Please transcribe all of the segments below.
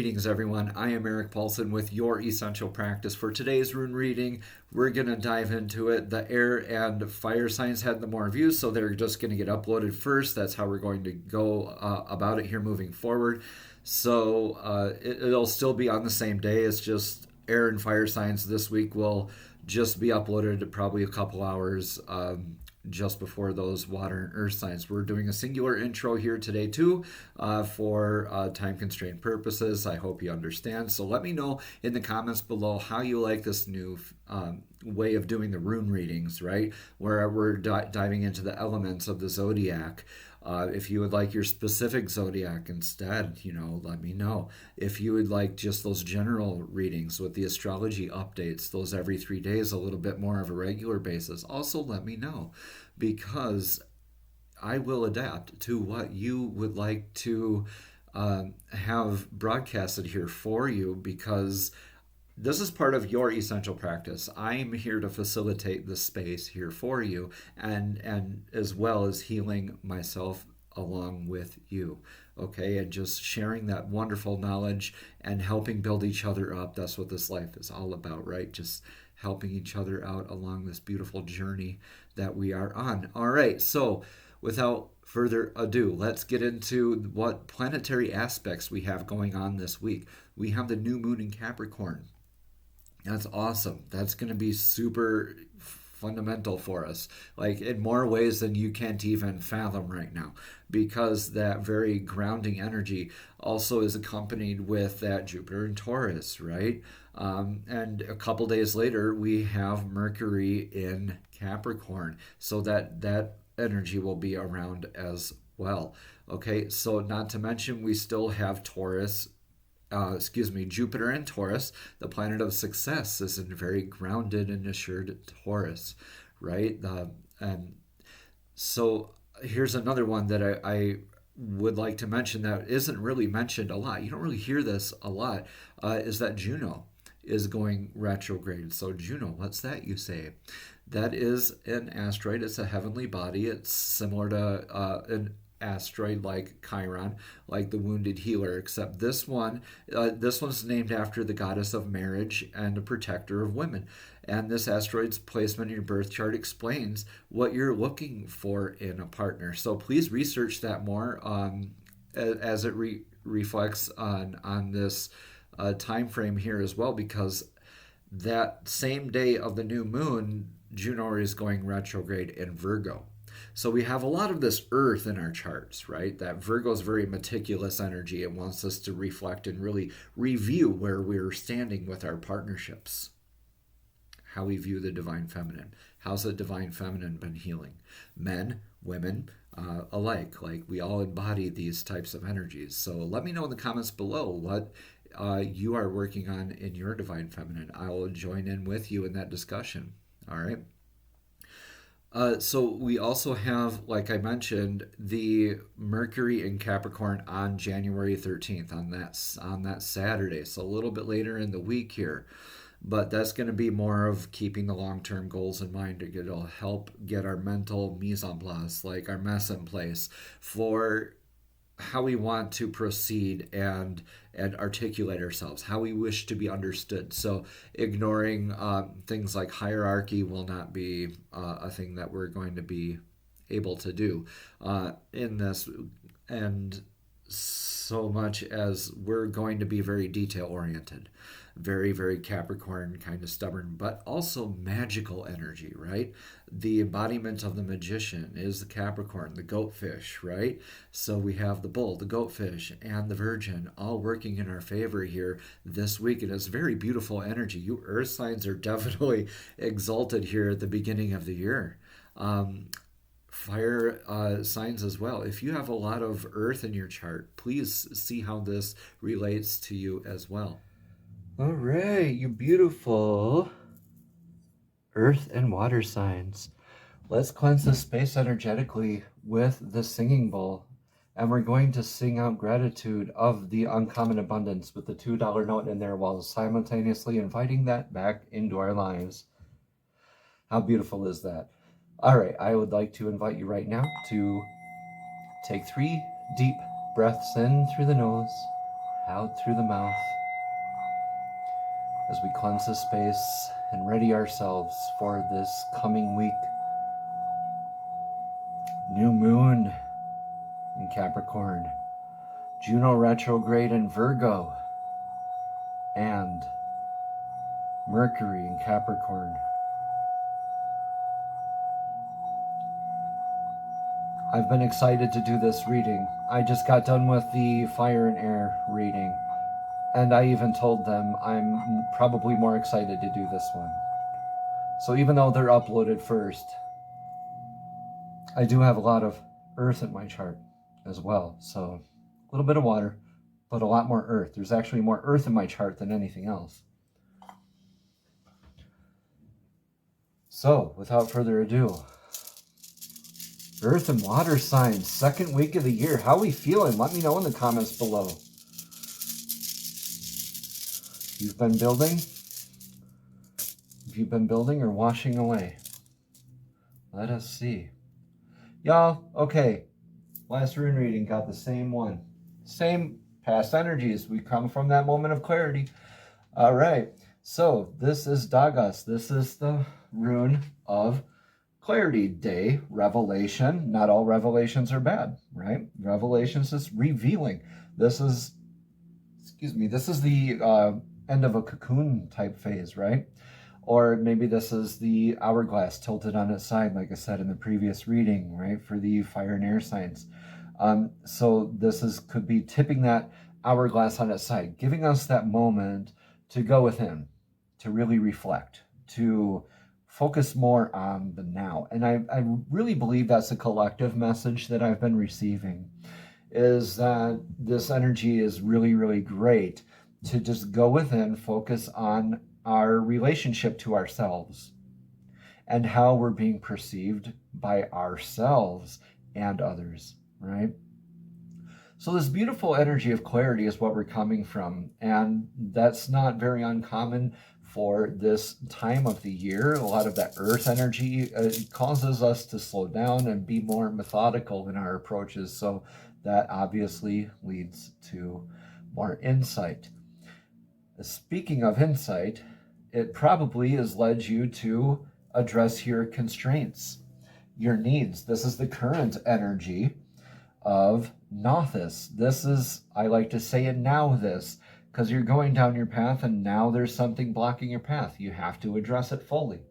Greetings, everyone. I am Eric Paulson with Your Essential Practice. For today's rune reading, we're going to dive into it. The air and fire signs had the more views, so they're just going to get uploaded first. That's how we're going to go about it here moving forward. So it'll still be on the same day. It's just air and fire signs this week will just be uploaded probably a couple hours just before those water and earth signs. We're doing a singular intro here today too for time constraint purposes. I hope you understand. So let me know in the comments below how you like this new way of doing the rune readings, right? Where we're diving into the elements of the zodiac. If you would like your specific zodiac instead, let me know. If you would like just those general readings with the astrology updates, those every 3 days, a little bit more of a regular basis, also let me know, because I will adapt to what you would like to have broadcasted here for you, because this is part of your essential practice. I'm here to facilitate the space here for you, and as well as healing myself along with you, okay? And just sharing that wonderful knowledge and helping build each other up. That's what this life is all about, right? Just helping each other out along this beautiful journey that we are on. All right, so without further ado, let's get into what planetary aspects we have going on this week. We have the new moon in Capricorn. That's awesome. That's going to be super fundamental for us, like in more ways than you can't even fathom right now, because that very grounding energy also is accompanied with that Jupiter in Taurus, right? And a couple days later, we have Mercury in Capricorn, so that energy will be around as well. Okay, so not to mention we still have Jupiter and Taurus, the planet of success, is in very grounded and assured Taurus, right? And so here's another one that I would like to mention that isn't really mentioned a lot. You don't really hear this a lot, is that Juno is going retrograde. So Juno, what's that, you say? That is an asteroid. It's a heavenly body. It's similar to an asteroid like Chiron, like the wounded healer, except this one's named after the goddess of marriage and a protector of women. And this asteroid's placement in your birth chart explains what you're looking for in a partner. So please research that more as it reflects on this time frame here as well, because that same day of the new moon, Juno is going retrograde in Virgo. So we have a lot of this earth in our charts, right? That Virgo is very meticulous energy. It wants us to reflect and really review where we're standing with our partnerships, how we view the divine feminine. How's the divine feminine been healing? Men, women, alike. Like, we all embody these types of energies. So let me know in the comments below what you are working on in your divine feminine. I will join in with you in that discussion. All right. So we also have, like I mentioned, the Mercury in Capricorn on January 13th, on that Saturday. So a little bit later in the week here. But that's going to be more of keeping the long-term goals in mind. It'll help get our mental mise en place, like our mess in place for how we want to proceed and articulate ourselves, how we wish to be understood. So ignoring things like hierarchy will not be a thing that we're going to be able to do in this, and so much as we're going to be very detail oriented, very, very Capricorn, kind of stubborn, but also magical energy, right? The embodiment of the magician is the Capricorn, the goatfish, right? So we have the bull, the goatfish, and the virgin all working in our favor here this week. And it's very beautiful energy. You earth signs are definitely exalted here at the beginning of the year. Fire signs as well. If you have a lot of earth in your chart, please see how this relates to you as well. All right, you beautiful earth and water signs. Let's cleanse the space energetically with the singing bowl. And we're going to sing out gratitude of the uncommon abundance with the $2 note in there, while simultaneously inviting that back into our lives. How beautiful is that? All right, I would like to invite you right now to take 3 deep breaths in through the nose, out through the mouth as we cleanse the space and ready ourselves for this coming week. New moon in Capricorn, Juno retrograde in Virgo, and Mercury in Capricorn. I've been excited to do this reading. I just got done with the fire and air reading, and I even told them I'm probably more excited to do this one. So even though they're uploaded first, I do have a lot of earth in my chart as well. So a little bit of water, but a lot more earth. There's actually more earth in my chart than anything else. So without further ado, Earth and water signs, second week of the year. How are we feeling? Let me know in the comments below. You've been building? Have you been building or washing away? Let us see. Y'all, okay. Last rune reading got the same one. Same past energies. We come from that moment of clarity. All right. So this is Dagas. This is the rune of Clarity Day, revelation. Not all revelations are bad, right? Revelations is revealing. This is the end of a cocoon type phase, right? Or maybe this is the hourglass tilted on its side, like I said in the previous reading, right? For the fire and air signs. So this could be tipping that hourglass on its side, giving us that moment to go within, to really reflect, to focus more on the now. And I really believe that's a collective message that I've been receiving, is that this energy is really, really great to just go within, focus on our relationship to ourselves and how we're being perceived by ourselves and others, right? So this beautiful energy of clarity is what we're coming from, and that's not very uncommon for this time of the year. A lot of that earth energy causes us to slow down and be more methodical in our approaches. So that obviously leads to more insight. Speaking of insight, it probably has led you to address your constraints, your needs. This is the current energy of Nothis. This is, I like to say it now this, because you're going down your path and now there's something blocking your path. You have to address it fully,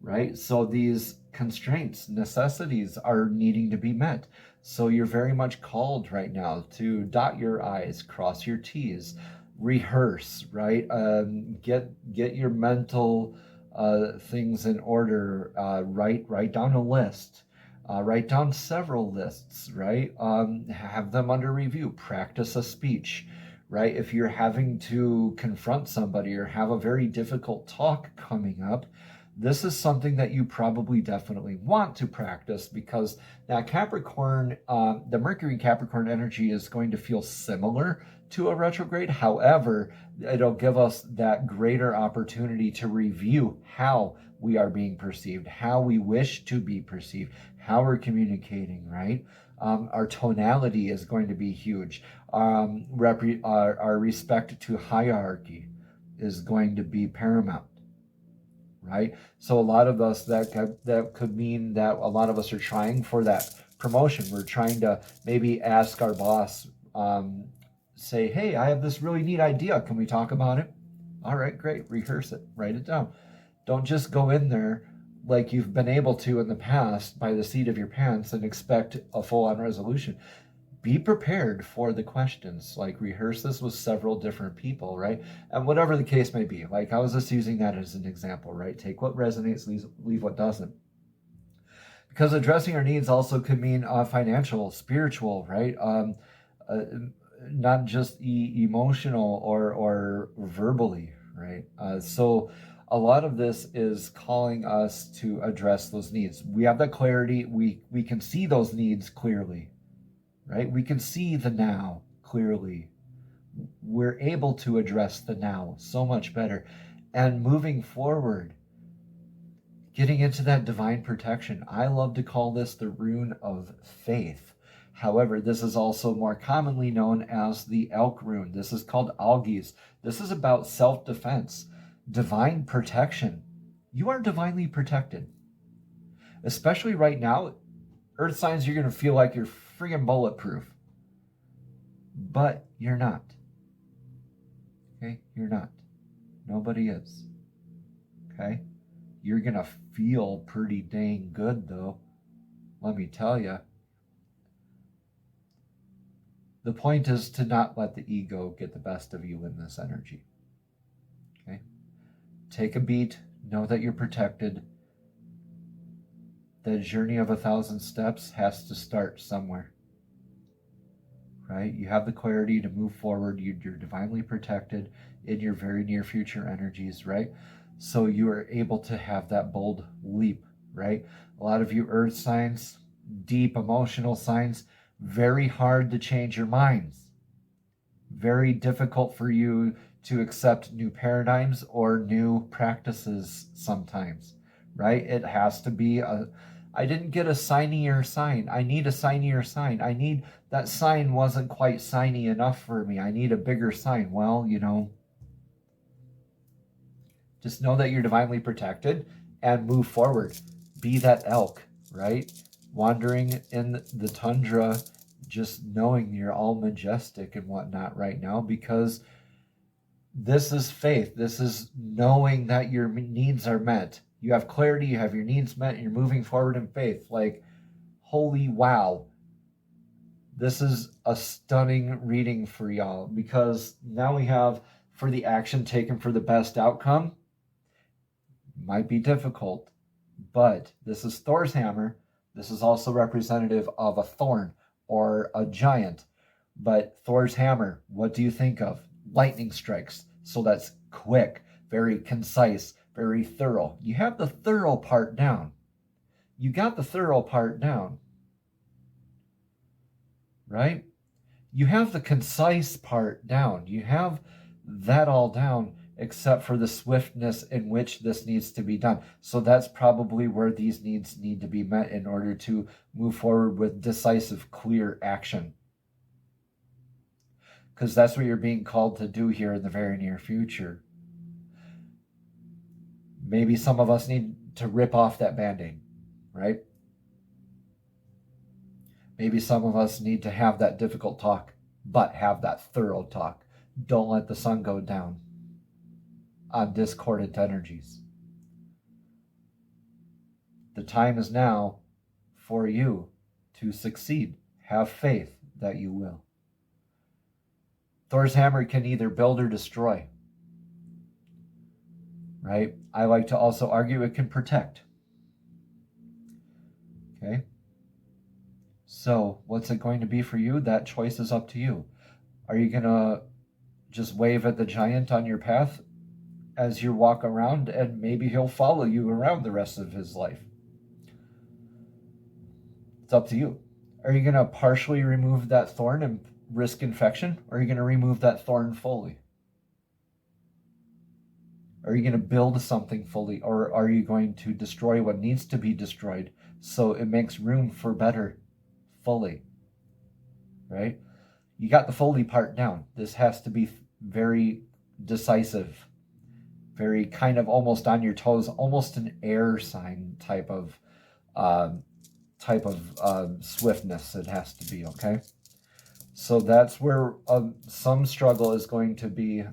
right? So these constraints, necessities are needing to be met. So you're very much called right now to dot your I's, cross your T's, rehearse, right? Get your mental things in order. Write down a list. Write down several lists, right? Have them under review. Practice a speech, right? If you're having to confront somebody or have a very difficult talk coming up, this is something that you probably definitely want to practice, because that Capricorn, the Mercury Capricorn energy is going to feel similar to a retrograde. However, it'll give us that greater opportunity to review how we are being perceived, how we wish to be perceived, how we're communicating, right? Our tonality is going to be huge. Our respect to hierarchy is going to be paramount, right? So a lot of us, that could mean that a lot of us are trying for that promotion. We're trying to maybe ask our boss, say, hey, I have this really neat idea. Can we talk about it? All right, great. Rehearse it. Write it down. Don't just go in there like you've been able to in the past by the seat of your pants and expect a full-on resolution. Be prepared for the questions. Like, rehearse this with several different people, right? And whatever the case may be. Like, I was just using that as an example, right? Take what resonates, leave what doesn't. Because addressing our needs also could mean financial, spiritual, right? Not just emotional or verbally, right? So a lot of this is calling us to address those needs. We have that clarity. We can see those needs clearly, right? We can see the now clearly. We're able to address the now so much better. And moving forward, getting into that divine protection. I love to call this the rune of faith. However, this is also more commonly known as the elk rune. This is called algaes. This is about self-defense, divine protection. You are divinely protected. Especially right now, earth signs, you're going to feel like you're friggin' bulletproof. But you're not. Okay? You're not. Nobody is. Okay? You're going to feel pretty dang good, though. Let me tell you. The point is to not let the ego get the best of you in this energy. Okay? Take a beat. Know that you're protected. The journey of 1,000 steps has to start somewhere. Right? You have the clarity to move forward. You're divinely protected in your very near future energies, right? So you are able to have that bold leap, right? A lot of you earth signs, deep emotional signs, very hard to change your minds. Very difficult for you to accept new paradigms or new practices sometimes, right? It has to be I didn't get a signier sign. I need a signier sign. That sign wasn't quite signy enough for me. I need a bigger sign. Well, just know that you're divinely protected and move forward. Be that elk, right? Wandering in the tundra, just knowing you're all majestic and whatnot right now, because this is faith. This is knowing that your needs are met. You have clarity, you have your needs met, and you're moving forward in faith. Like, holy wow. This is a stunning reading for y'all, because now we have for the action taken for the best outcome. Might be difficult, but this is Thor's hammer. This is also representative of a thorn or a giant. But Thor's hammer, what do you think of? Lightning strikes. So that's quick, very concise, very thorough. You have the thorough part down. You got the thorough part down. Right? You have the concise part down. You have that all down, except for the swiftness in which this needs to be done. So that's probably where these needs need to be met in order to move forward with decisive, clear action. Because that's what you're being called to do here in the very near future. Maybe some of us need to rip off that Band-Aid, right? Maybe some of us need to have that difficult talk, but have that thorough talk. Don't let the sun go down on discordant energies. The time is now for you to succeed. Have faith that you will. Thor's hammer can either build or destroy. Right? I like to also argue it can protect. Okay? So, what's it going to be for you? That choice is up to you. Are you going to just wave at the giant on your path as you walk around, and maybe he'll follow you around the rest of his life? It's up to you. Are you going to partially remove that thorn and risk infection? Or are you going to remove that thorn fully? Are you going to build something fully? Or are you going to destroy what needs to be destroyed so it makes room for better fully? Right? You got the fully part down. This has to be very decisive, very kind of almost on your toes, almost an air sign type of swiftness it has to be, okay? So that's where some struggle is going to be,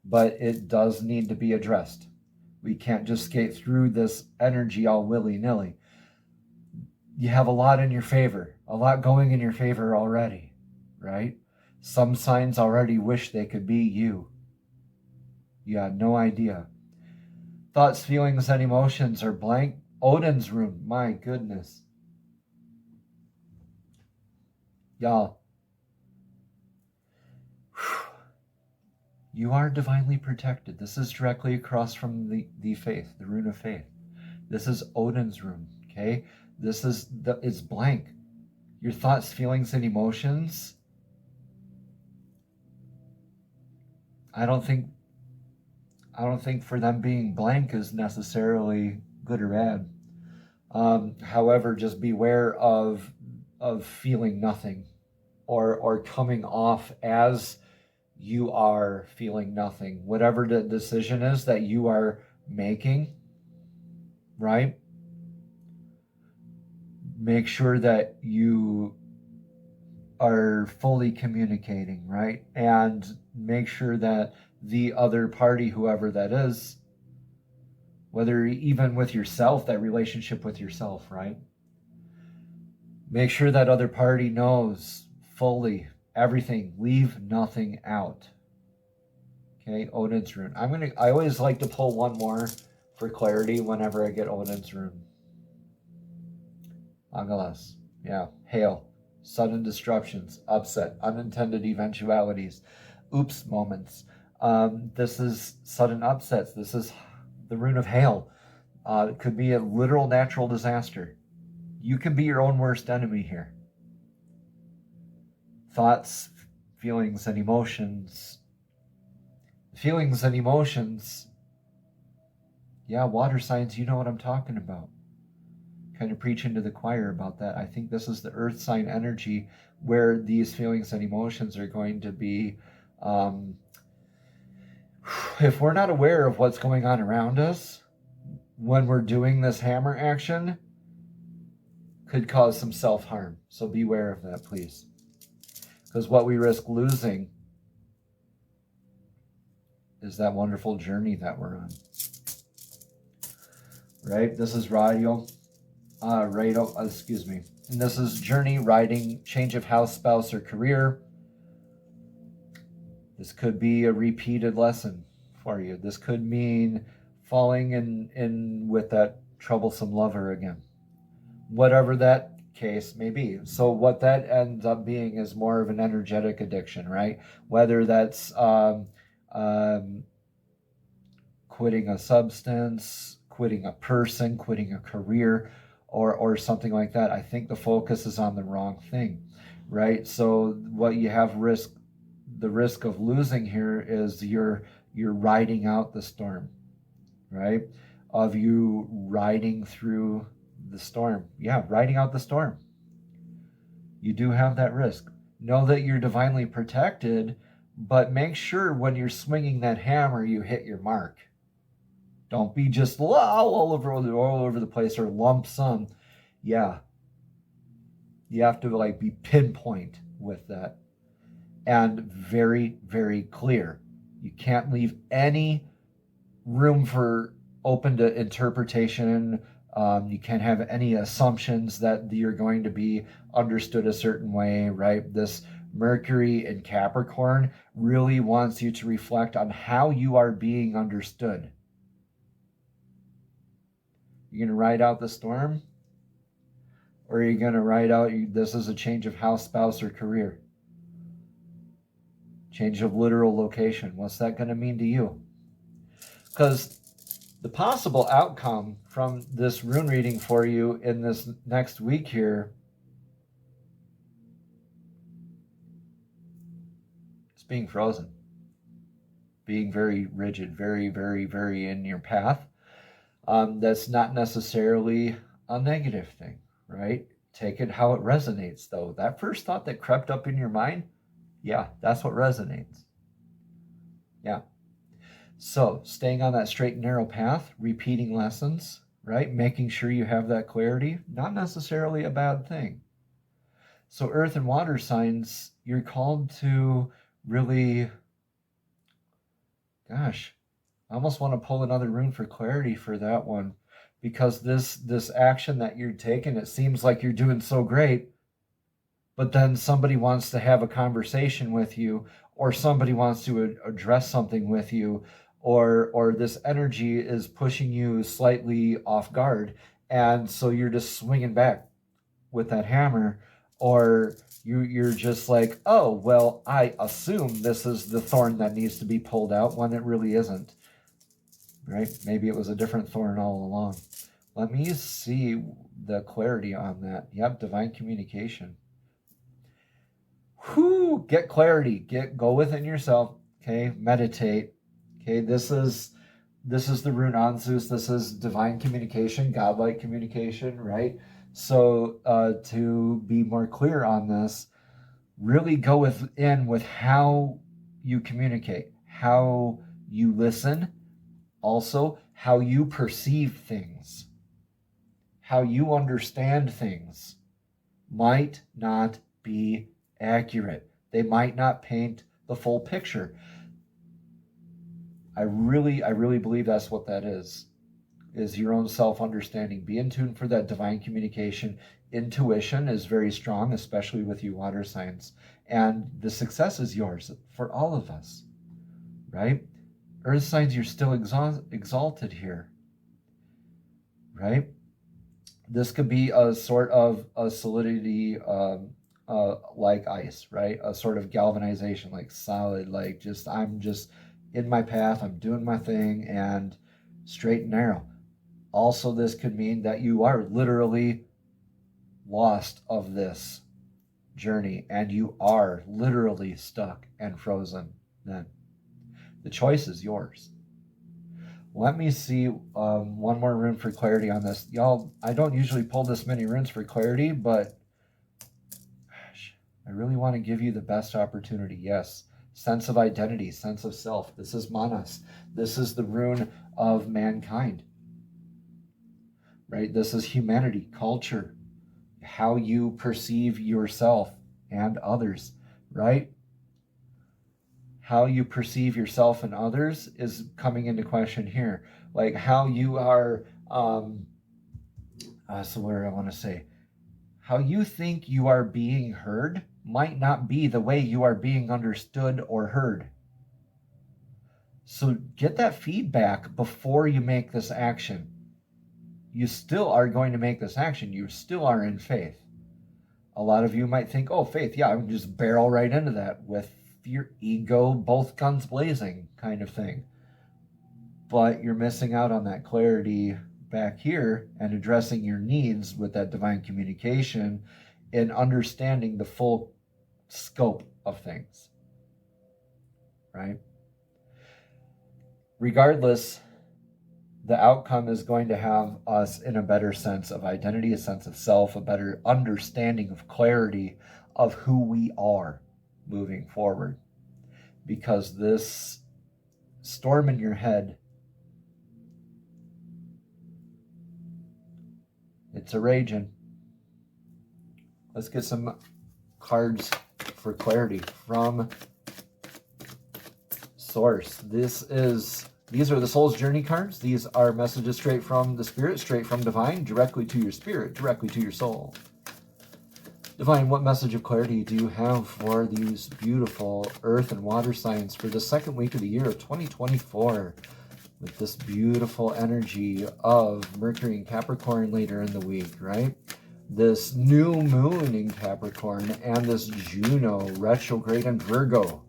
but it does need to be addressed. We can't just skate through this energy all willy-nilly. You have a lot in your favor, a lot going in your favor already, right? Some signs already wish they could be you. You had no idea. Thoughts, feelings, and emotions are blank. Odin's rune, my goodness. Y'all, you are divinely protected. This is directly across from the faith, the rune of faith. This is Odin's rune, okay? This is it's blank. Your thoughts, feelings, and emotions, I don't think for them being blank is necessarily good or bad. However, just beware of of feeling nothing, or coming off as you are feeling nothing, whatever the decision is that you are making, right? Make sure that you are fully communicating, right? And make sure that the other party, whoever that is, whether even with yourself, that relationship with yourself, right? Make sure that other party knows fully everything. Leave nothing out. Okay, Odin's rune. I always like to pull one more for clarity whenever I get Odin's rune. Angeles. Yeah, hail. Sudden disruptions, upset, unintended eventualities, oops moments. This is sudden upsets. This is the rune of hail. It could be a literal natural disaster. You can be your own worst enemy here. Thoughts, feelings, and emotions. Feelings and emotions. Yeah, water signs, you know what I'm talking about. Kind of preaching to the choir about that. I think this is the earth sign energy where these feelings and emotions are going to be, if we're not aware of what's going on around us when we're doing this hammer action, could cause some self-harm. So beware of that, please. Because what we risk losing is that wonderful journey that we're on. Right? This is radio. Excuse me. And this is journey, riding, change of house, spouse, or career. This could be a repeated lesson for you. This could mean falling in with that troublesome lover again. Whatever that case may be. So what that ends up being is more of an energetic addiction, right? Whether that's quitting a substance, quitting a person, quitting a career, or something like that. I think the focus is on the wrong thing, right? So what you have the risk of losing here is you're riding out the storm, right? Of you riding through the storm. Yeah, riding out the storm. You do have that risk. Know that you're divinely protected, but make sure when you're swinging that hammer, you hit your mark. Don't be just all over the place or lump sum. Yeah. You have to be pinpoint with that. And very, very clear. You can't leave any room for open to interpretation. You can't have any assumptions that you're going to be understood a certain way, right? This Mercury in Capricorn really wants you to reflect on how you are being understood. You're going to ride out the storm? Or are you going to ride out, this is a change of house, spouse, or career? Change of literal location. What's that going to mean to you? Because the possible outcome from this rune reading for you in this next week here is being frozen. Being very rigid, very, very, very in your path. That's not necessarily a negative thing, right? Take it how it resonates, though. That first thought that crept up in your mind, yeah, that's what resonates. Yeah. So, staying on that straight and narrow path, repeating lessons, right? Making sure you have that clarity, not necessarily a bad thing. So, earth and water signs, you're called to really, gosh, I almost want to pull another rune for clarity for that one, because this action that you're taking, it seems like you're doing so great, but then somebody wants to have a conversation with you, or somebody wants to address something with you, or this energy is pushing you slightly off guard, and so you're just swinging back with that hammer, or you're just like, oh, well, I assume this is the thorn that needs to be pulled out when it really isn't. Right? Maybe it was a different thorn all along. Let me see the clarity on that. Yep, divine communication. Whew, get clarity. Go within yourself. Okay, meditate. Okay, this is the rune Anzus. This is divine communication, godlike communication, right? So to be more clear on this, really go in with how you communicate, how you listen, also how you perceive things, how you understand things might not be accurate. They might not paint the full picture. I really believe that's what that is your own self-understanding. Be in tune for that divine communication. Intuition is very strong, especially with you water signs. And the success is yours for all of us, right? Earth signs, you're still exalted here, right? This could be a sort of a solidity like ice, right? A sort of galvanization, like solid, like I'm just in my path, I'm doing my thing, and straight and narrow. Also, this could mean that you are literally lost of this journey and you are literally stuck and frozen. Then the choice is yours. Let me see one more rune for clarity on this. Y'all, I don't usually pull this many runes for clarity, but gosh, I really want to give you the best opportunity. Yes, sense of identity, sense of self. This is Manas. This is the rune of mankind. Right? This is humanity, culture, how you perceive yourself and others, right? How you perceive yourself and others is coming into question here. Like how you are, so what do I want to say? How you think you are being heard might not be the way you are being understood or heard. So get that feedback before you make this action. You still are going to make this action. You still are in faith. A lot of you might think, oh, faith, yeah, I would just barrel right into that with your ego, both guns blazing kind of thing. But you're missing out on that clarity back here and addressing your needs with that divine communication and understanding the full scope of things, right? Regardless, the outcome is going to have us in a better sense of identity, a sense of self, a better understanding of clarity of who we are moving forward. Because this storm in your head, it's a raging. Let's get some cards for clarity from Source. These are the Soul's Journey cards. These are messages straight from the Spirit, straight from Divine, directly to your spirit, directly to your soul. Divine, what message of clarity do you have for these beautiful earth and water signs for the second week of the year of 2024? With this beautiful energy of Mercury and Capricorn later in the week, right? This new moon in Capricorn and this Juno retrograde in Virgo.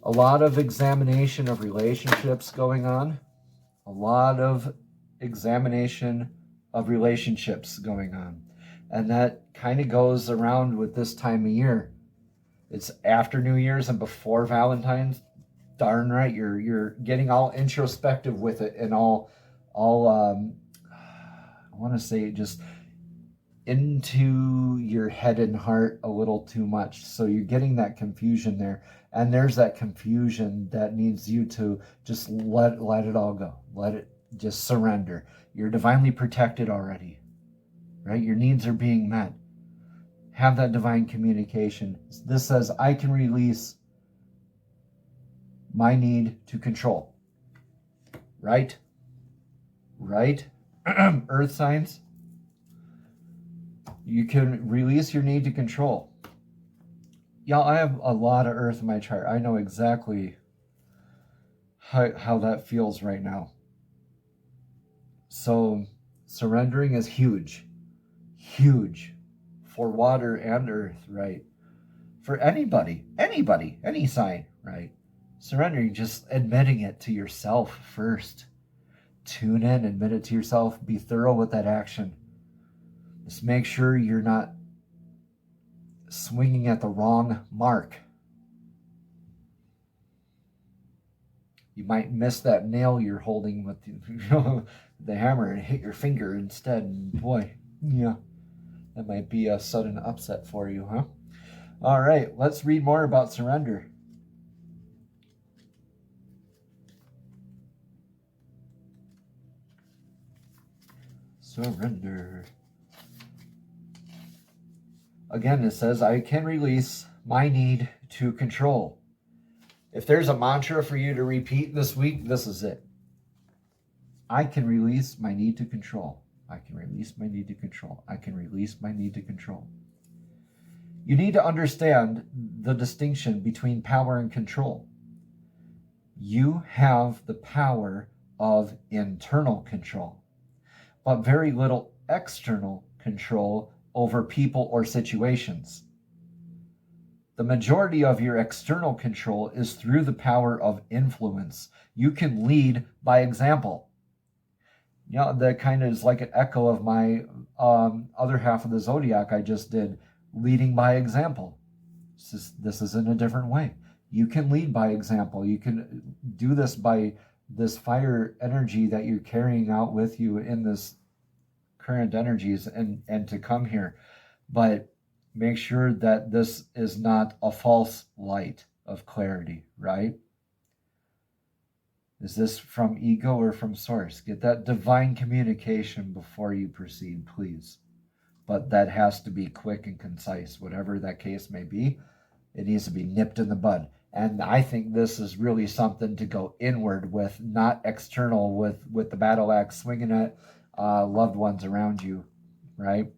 A lot of examination of relationships going on. A lot of examination of relationships going on. And that kind of goes around with this time of year. It's after New Year's and before Valentine's. Darn right, you're getting all introspective with it and all I want to say just into your head and heart a little too much. So you're getting that confusion there. And there's that confusion that needs you to just let it all go. Let it just surrender. You're divinely protected already, right? Your needs are being met. Have that divine communication. This says, I can release my need to control. Right? Right? Earth signs. You can release your need to control. Y'all, I have a lot of earth in my chart. I know exactly how that feels right now. So surrendering is huge. Huge. For water and earth, right? For anybody, any sign, right? Surrendering, just admitting it to yourself first. Tune in, admit it to yourself. Be thorough with that action. Just make sure you're not swinging at the wrong mark. You might miss that nail you're holding with the hammer and hit your finger instead. And boy, Yeah, that might be a sudden upset for you, huh? All right, let's read more about surrender. Surrender. Again, it says, I can release my need to control. If there's a mantra for you to repeat this week, this is it. I can release my need to control. I can release my need to control. I can release my need to control. You need to understand the distinction between power and control. You have the power of internal control, but very little external control over people or situations. The majority of your external control is through the power of influence. You can lead by example. You know, that kind of is like an echo of my other half of the zodiac I just did, leading by example. This is in a different way. You can lead by example. You can do this by this fire energy that you're carrying out with you in this current energies and to come here. But make sure that this is not a false light of clarity, right? Is this from ego or from source? Get that divine communication before you proceed, please. But that has to be quick and concise, whatever that case may be. It needs to be nipped in the bud. And I think this is really something to go inward with, not external with the battle axe swinging at loved ones around you, right?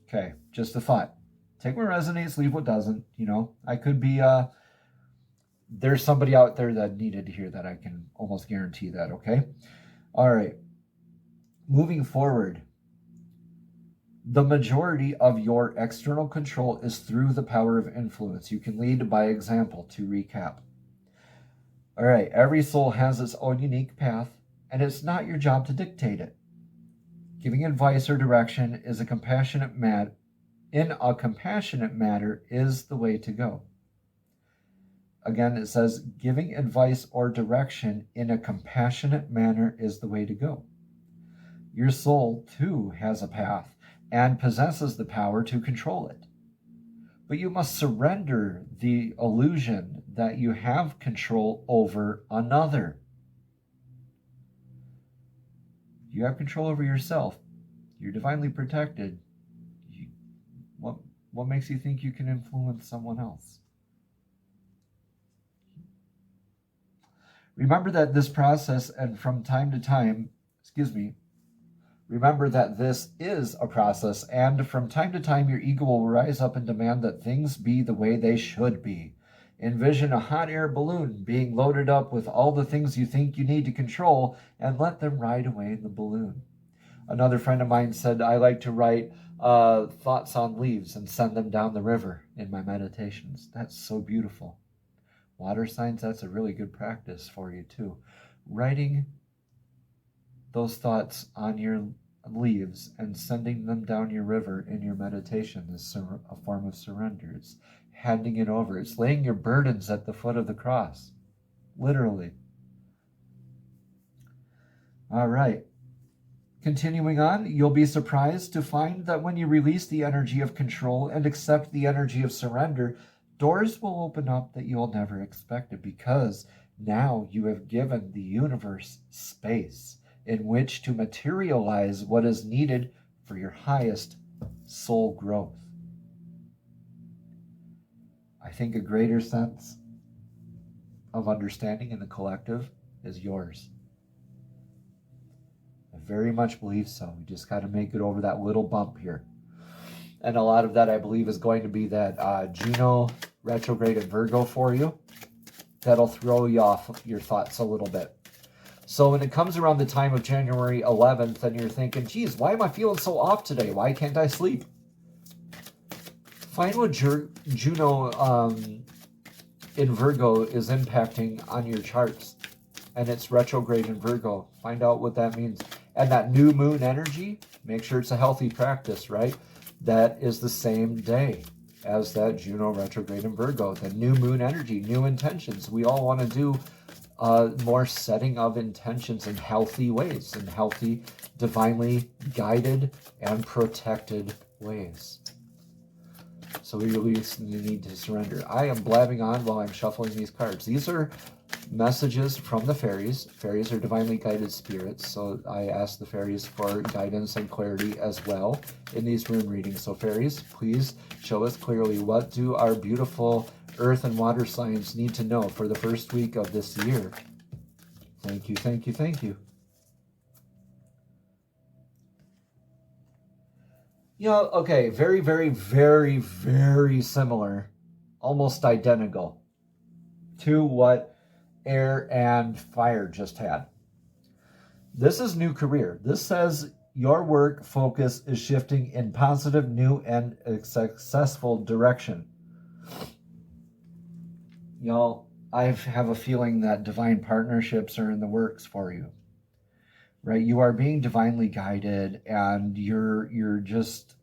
Okay, just a thought. Take what resonates, leave what doesn't. You know, I could be, there's somebody out there that needed to hear that. I can almost guarantee that, okay? All right. Moving forward, the majority of your external control is through the power of influence. You can lead by example, to recap. All right, every soul has its own unique path, and it's not your job to dictate it. Giving advice or direction is a compassionate matter is the way to go. Again, it says, giving advice or direction in a compassionate manner is the way to go. Your soul, too, has a path and possesses the power to control it. But you must surrender the illusion that you have control over another. You have control over yourself. You're divinely protected. What makes you think you can influence someone else? Remember that this process, and from time to time, remember that this is a process, and from time to time your ego will rise up and demand that things be the way they should be. Envision a hot air balloon being loaded up with all the things you think you need to control, and let them ride away in the balloon. Another friend of mine said, I like to write thoughts on leaves and send them down the river in my meditations. That's so beautiful. Water signs, that's a really good practice for you too. Writing those thoughts on your leaves and sending them down your river in your meditation is a form of surrender. It's handing it over. It's laying your burdens at the foot of the cross. Literally. All right. Continuing on, you'll be surprised to find that when you release the energy of control and accept the energy of surrender, doors will open up that you'll never expected, because now you have given the universe space in which to materialize what is needed for your highest soul growth. I think a greater sense of understanding in the collective is yours. I very much believe so. We just got to make it over that little bump here. And a lot of that, I believe, is going to be that Juno retrograde in Virgo for you. That'll throw you off your thoughts a little bit. So when it comes around the time of January 11th and you're thinking, geez, why am I feeling so off today? Why can't I sleep? Find what Juno in Virgo is impacting on your charts. And it's retrograde in Virgo. Find out what that means. And that new moon energy, make sure it's a healthy practice, right? That is the same day as that Juno retrograde in Virgo. The new moon energy, new intentions. We all want to do more setting of intentions in healthy ways, in healthy, divinely guided and protected ways. So we release the need to surrender. I am blabbing on while I'm shuffling these cards. These are messages from the fairies. Fairies are divinely guided spirits, so I ask the fairies for guidance and clarity as well in these rune readings. So fairies, please show us clearly, what do our beautiful earth and water signs need to know for the first week of this year? Thank you, thank you, thank you. You know, okay, very, very, very, very similar, almost identical to what air and fire just had. This is new career. This says your work focus is shifting in positive, new, and successful direction. Y'all, I have a feeling that divine partnerships are in the works for you. Right? You are being divinely guided, and you're just,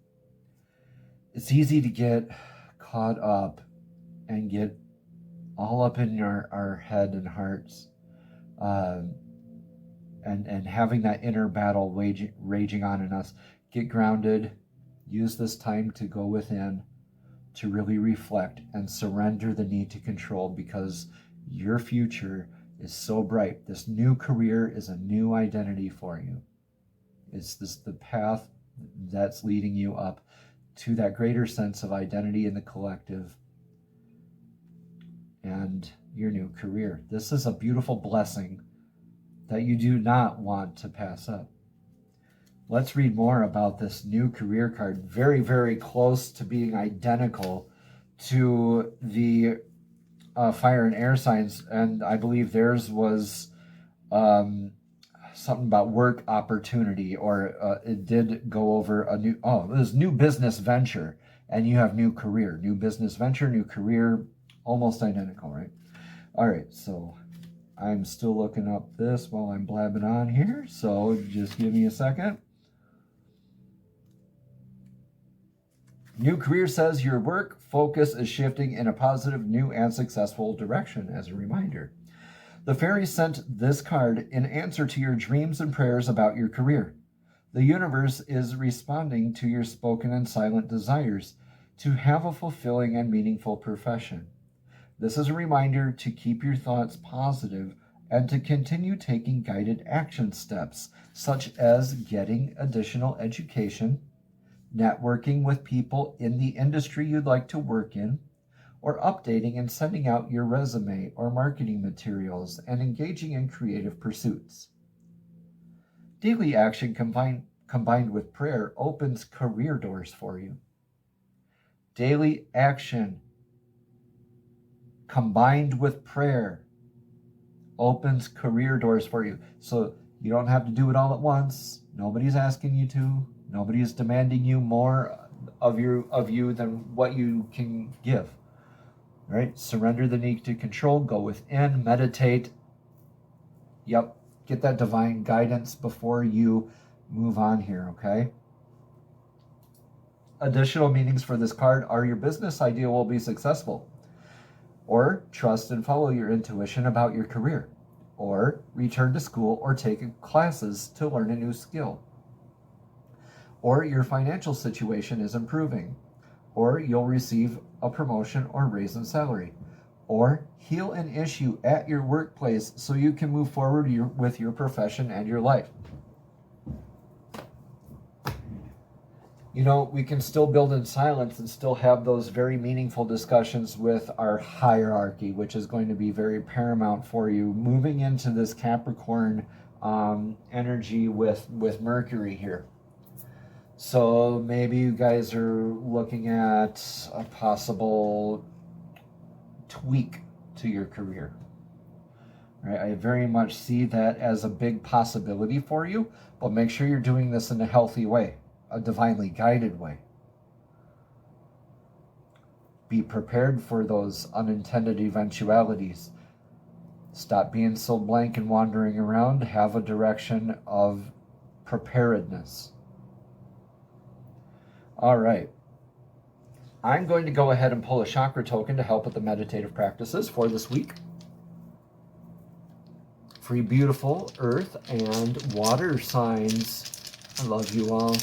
it's easy to get caught up and get all up in our head and hearts, and having that inner battle raging on in us. Get grounded. Use this time to go within, to really reflect and surrender the need to control, because your future is so bright. This new career is a new identity for you. It's the path that's leading you up to that greater sense of identity in the collective and your new career. This is a beautiful blessing that you do not want to pass up. Let's read more about this new career card. Very, very close to being identical to the fire and air signs, and I believe theirs was something about work opportunity, or it did go over a new, it was new business venture, and you have new career, new business venture, new career, almost identical, right? All right, so I'm still looking up this while I'm blabbing on here, so just give me a second. New career says your work focus is shifting in a positive, new, and successful direction. As a reminder, the fairies sent this card in answer to your dreams and prayers about your career. The universe is responding to your spoken and silent desires to have a fulfilling and meaningful profession. This is a reminder to keep your thoughts positive and to continue taking guided action steps, such as getting additional education, networking with people in the industry you'd like to work in, or updating and sending out your resume or marketing materials and engaging in creative pursuits. Daily action combined with prayer opens career doors for you. Daily action combined with prayer opens career doors for you. So you don't have to do it all at once. Nobody's asking you to. Nobody is demanding you more of you than what you can give. Right? Surrender the need to control. Go within. Meditate. Yep. Get that divine guidance before you move on here, okay? Additional meanings for this card are your business idea will be successful. Or trust and follow your intuition about your career. Or return to school or take classes to learn a new skill. Or your financial situation is improving, or you'll receive a promotion or raise in salary, or heal an issue at your workplace so you can move forward with your profession and your life. You know, we can still build in silence and still have those very meaningful discussions with our hierarchy, which is going to be very paramount for you moving into this Capricorn energy with Mercury here. So maybe you guys are looking at a possible tweak to your career. Right? I very much see that as a big possibility for you, but make sure you're doing this in a healthy way, a divinely guided way. Be prepared for those unintended eventualities. Stop being so blank and wandering around. Have a direction of preparedness. All right. I'm going to go ahead and pull a chakra token to help with the meditative practices for this week. for you beautiful earth and water signs. I love you all.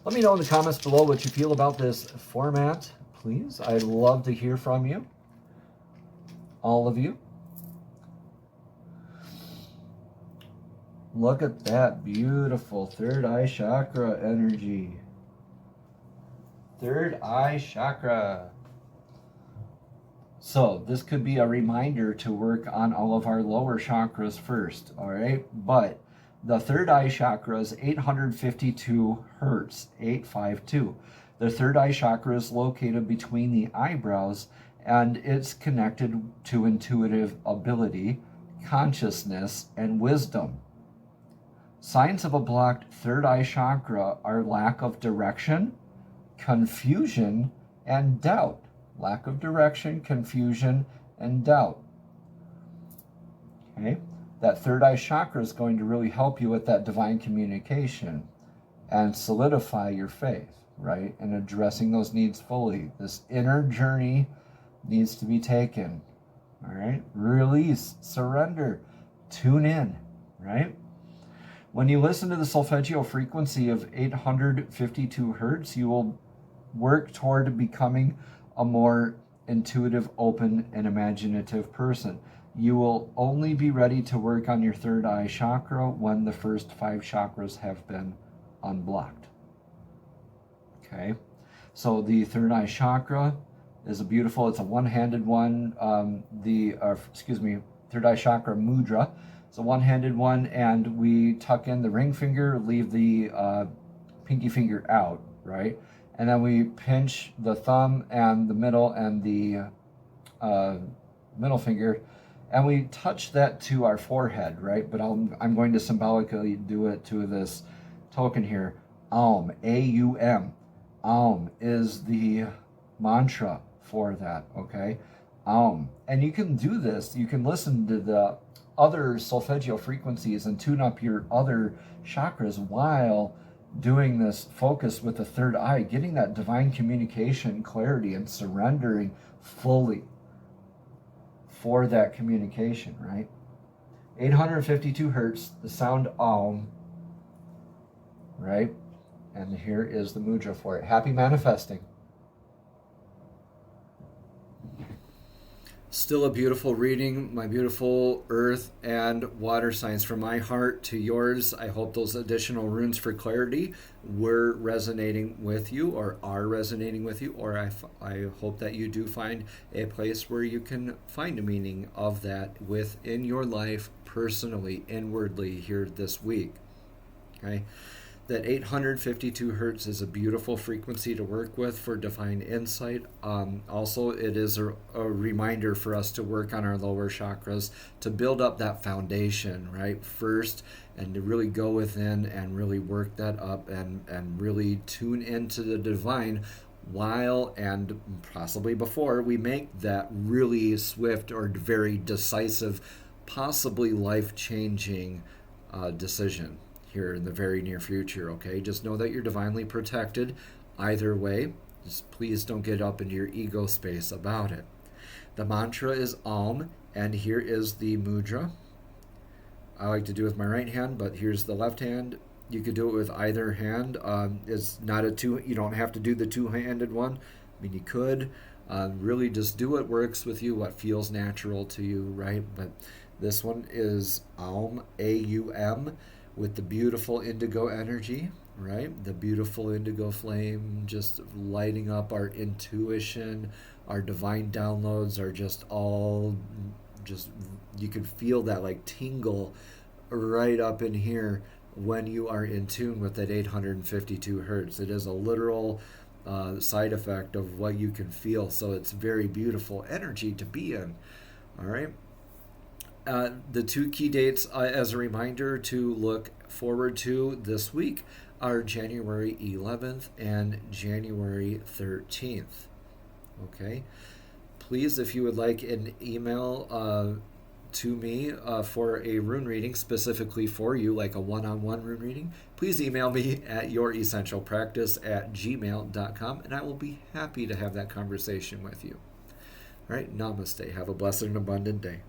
Let me know in the comments below what you feel about this format, please. I'd love to hear from you, all of you. Look at that beautiful third eye chakra energy. Third eye chakra. So this could be a reminder to work on all of our lower chakras first, all right? But the third eye chakra is 852 hertz, 852. The third eye chakra is located between the eyebrows, and it's connected to intuitive ability, consciousness, and wisdom. Signs of a blocked third eye chakra are lack of direction, confusion, and doubt. Lack of direction, confusion, and doubt. Okay? That third eye chakra is going to really help you with that divine communication and solidify your faith, right? And addressing those needs fully. This inner journey needs to be taken, all right? Release, surrender, tune in, right? When you listen to the solfeggio frequency of 852 hertz, you will work toward becoming a more intuitive, open, and imaginative person. You will only be ready to work on your third eye chakra when the first 5 chakras have been unblocked. Okay, so the third eye chakra is it's a one-handed one. Third eye chakra mudra. It's a one-handed one, and we tuck in the ring finger, leave the pinky finger out, right? And then we pinch the thumb and the middle and the middle finger, and we touch that to our forehead, right? But I'm going to symbolically do it to this token here. Aum, A-U-M. Aum is the mantra for that, okay? Aum. And you can do this. You can listen to the other solfeggio frequencies and tune up your other chakras while doing this focus with the third eye, getting that divine communication, clarity, and surrendering fully for that communication, right? 852 hertz, the sound Aum, right? And here is the mudra for it. Happy manifesting. Still a beautiful reading, my beautiful earth and water signs, from my heart to yours. I hope those additional runes for clarity were resonating with you, or are resonating with you, or I hope that you do find a place where you can find a meaning of that within your life, personally, inwardly, here this week. Okay? That 852 hertz is a beautiful frequency to work with for divine insight. Also, it is a reminder for us to work on our lower chakras, to build up that foundation, right, first, and to really go within and really work that up and really tune into the divine while and possibly before we make that really swift or very decisive, possibly life-changing decision here in the very near future, okay? Just know that you're divinely protected either way. Just please don't get up into your ego space about it. The mantra is Aum, and here is the mudra. I like to do it with my right hand, but here's the left hand. You could do it with either hand. It's not you don't have to do the two-handed one. I mean, you could. Really just do what works with you, what feels natural to you, right? But this one is Aum, A-U-M, with the beautiful indigo energy, right? The beautiful indigo flame just lighting up our intuition, our divine downloads are just all, you can feel that like tingle right up in here when you are in tune with that 852 hertz. It is a literal side effect of what you can feel, so it's very beautiful energy to be in, all right? The 2 key dates, as a reminder to look forward to this week, are January 11th and January 13th. Okay? Please, if you would like an email to me for a rune reading specifically for you, like a one-on-one rune reading, please email me at youressentialpractice@gmail.com, and I will be happy to have that conversation with you. All right? Namaste. Have a blessed and abundant day.